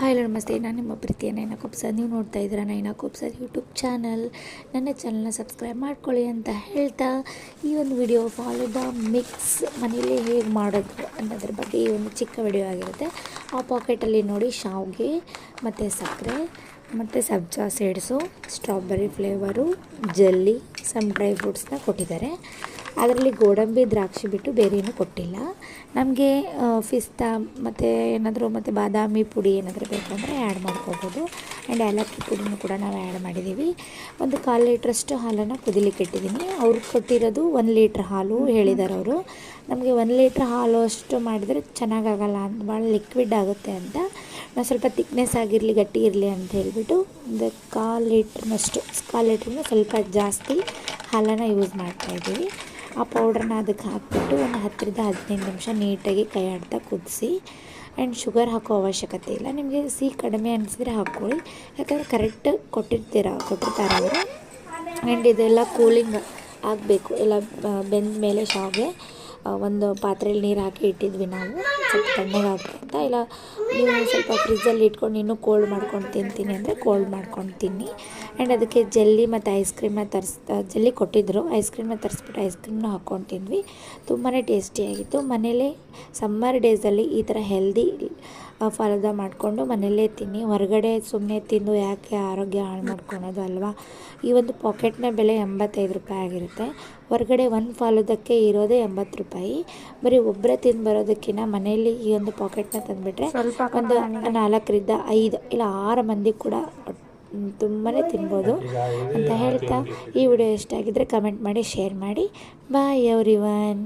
Hi ನಮಸ್ತೆ, ನಾನು ನಿಮ್ಮ ಪ್ರೀತಿಯ ನೈನಾ ಕುಬ್ಸದ್. ನೀವು ನೋಡ್ತಾ ಇದ್ದೀರಾ ನೈನಾ ಕುಬ್ಸದ್ ಯೂಟ್ಯೂಬ್ ಚಾನಲ್. ನನ್ನ ಚಾನಲ್ನ ಸಬ್ಸ್ಕ್ರೈಬ್ ಮಾಡ್ಕೊಳ್ಳಿ ಅಂತ ಹೇಳ್ತಾ, ಈ ಒಂದು ವಿಡಿಯೋ ಫಾಲೂದಾ ಮಿಕ್ಸ್ ಮನೇಲಿ ಹೇಗೆ ಮಾಡೋದು ಅನ್ನೋದ್ರ ಬಗ್ಗೆ ಈ ಒಂದು ಚಿಕ್ಕ ವಿಡಿಯೋ ಆಗಿರುತ್ತೆ. ಆ ಪಾಕೆಟಲ್ಲಿ ನೋಡಿ ಶಾವಿಗೆ ಮತ್ತು ಸಕ್ಕರೆ ಮತ್ತು ಸಬ್ಜಾ seeds, strawberry flavour, jelly, some dry ಫ್ರೂಟ್ಸ್ನ ಕೊಟ್ಟಿದ್ದಾರೆ. ಅದರಲ್ಲಿ ಗೋಡಂಬಿ ದ್ರಾಕ್ಷಿ ಬಿಟ್ಟು ಬೇರೆ ಏನೂ ಕೊಟ್ಟಿಲ್ಲ. ನಮಗೆ ಪಿಸ್ತಾ ಮತ್ತು ಏನಾದರೂ ಮತ್ತು ಬಾದಾಮಿ ಪುಡಿ ಏನಾದರೂ ಬೇಕು ಅಂದರೆ ಆ್ಯಡ್ ಮಾಡ್ಕೋಬೋದು. ಆ್ಯಂಡ್ ಏಲಕ್ಕಿ ಪುಡಿನೂ ಕೂಡ ನಾವು ಆ್ಯಡ್ ಮಾಡಿದ್ದೀವಿ. ಒಂದು 1/4 ಲೀಟ್ರಷ್ಟು ಹಾಲನ್ನು ಕುದಿಲಿಕ್ಕೆ ಇಟ್ಟಿದ್ದೀನಿ. ಅವ್ರು ಕೊಟ್ಟಿರೋದು 1 ಲೀಟ್ರ್ ಹಾಲು ಹೇಳಿದ್ದಾರೆ ಅವರು. ನಮಗೆ 1 ಲೀಟ್ರ್ ಹಾಲು ಅಷ್ಟು ಮಾಡಿದರೆ ಚೆನ್ನಾಗಾಗಲ್ಲ ಅಂತ, ಭಾಳ ಲಿಕ್ವಿಡ್ ಆಗುತ್ತೆ ಅಂತ, ನಾವು ಸ್ವಲ್ಪ ತಿಕ್ನೆಸ್ ಆಗಿರಲಿ, ಗಟ್ಟಿ ಇರಲಿ ಅಂತ ಹೇಳಿಬಿಟ್ಟು ಒಂದು 1/4 ಲೀಟ್ರ್ನಷ್ಟು, 1/4 ಲೀಟ್ರಿಂದ ಸ್ವಲ್ಪ ಜಾಸ್ತಿ ಹಾಲನ್ನು ಯೂಸ್ ಮಾಡ್ತಾಯಿದ್ದೀವಿ. ಆ ಪೌಡ್ರನ್ನ ಅದಕ್ಕೆ ಹಾಕಿಬಿಟ್ಟು ಒಂದು 10ರಿಂದ 15 ನಿಮಿಷ ನೀಟಾಗಿ ಕೈ ಆಡ್ತಾ ಕುದಿಸಿ. ಆ್ಯಂಡ್ ಶುಗರ್ ಹಾಕೋ ಅವಶ್ಯಕತೆ ಇಲ್ಲ. ನಿಮಗೆ ಸಿಹಿ ಕಡಿಮೆ ಅನಿಸಿದ್ರೆ ಹಾಕ್ಕೊಳ್ಳಿ, ಯಾಕಂದರೆ ಕರೆಕ್ಟ್ ಕೊಟ್ಟಿರ್ತಾರೆ ಅವರು. ಆ್ಯಂಡ್ ಇದೆಲ್ಲ ಕೂಲಿಂಗ್ ಆಗಬೇಕು. ಎಲ್ಲ ಬೆಂದ ಮೇಲೆ ಶಾವಿಗೆ ಒಂದು ಪಾತ್ರೆಯಲ್ಲಿ ನೀರು ಹಾಕಿ ಇಟ್ಟಿದ್ವಿ ನಾವು, ಸ್ವಲ್ಪ ತಣ್ಣಗಾಗಲಿ ಅಂತ. ಇಲ್ಲ ನೀವು ಸ್ವಲ್ಪ ಫ್ರಿಜ್ಜಲ್ಲಿ ಇಟ್ಕೊಂಡು ಇನ್ನೂ ಕೋಲ್ಡ್ ಮಾಡ್ಕೊಂಡು ತಿಂತೀನಿ ಅಂದರೆ ಕೋಲ್ಡ್ ಮಾಡ್ಕೊಂಡು ತಿನ್ನಿ. ಆ್ಯಂಡ್ ಅದಕ್ಕೆ ಜೆಲ್ಲಿ ಮತ್ತು ಐಸ್ ಕ್ರೀಮ್ನ ಜೆಲ್ಲಿ ಕೊಟ್ಟಿದ್ದರು, ಐಸ್ ಕ್ರೀಮ್ನ ತರಿಸ್ಬಿಟ್ಟು ಐಸ್ ಕ್ರೀಮ್ನ ಹಾಕ್ಕೊಂಡು ತಿಂದ್ವಿ. ತುಂಬಾ ಟೇಸ್ಟಿಯಾಗಿತ್ತು. ಮನೇಲೇ ಸಮ್ಮರ್ ಡೇಸಲ್ಲಿ ಈ ಥರ ಹೆಲ್ದಿ ಫಾಲೂದಾ ಮಾಡಿಕೊಂಡು ಮನೆಯಲ್ಲೇ ತಿನ್ನಿ. ಹೊರಗಡೆ ಸುಮ್ಮನೆ ತಿಂದು ಯಾಕೆ ಆರೋಗ್ಯ ಹಾಳು ಮಾಡ್ಕೊಳೋದು ಅಲ್ವಾ. ಈ ಒಂದು ಪಾಕೆಟ್ನ ಬೆಲೆ 85 ರೂಪಾಯಿ ಆಗಿರುತ್ತೆ. ಹೊರಗಡೆ ಒಂದು ಫಾಲೂದಕ್ಕೆ ಇರೋದೇ 80 ರೂಪಾಯಿ. ಬರೀ ಒಬ್ಬರೇ ತಿಂದು ಬರೋದಕ್ಕಿಂತ ಮನೆಯಲ್ಲಿ ಈ ಒಂದು ಪಾಕೆಟ್ನ ತಂದುಬಿಟ್ರೆ ಒಂದು 4ರಿಂದ 5 ಇಲ್ಲ 6 ಮಂದಿ ಕೂಡ ತುಂಬಾ ತಿನ್ಬೋದು ಅಂತ ಹೇಳ್ತಾ, ಈ ವಿಡಿಯೋ ಇಷ್ಟ ಆಗಿದ್ದರೆ ಕಮೆಂಟ್ ಮಾಡಿ, ಶೇರ್ ಮಾಡಿ. ಬಾಯ್ ಎವ್ರಿವನ್.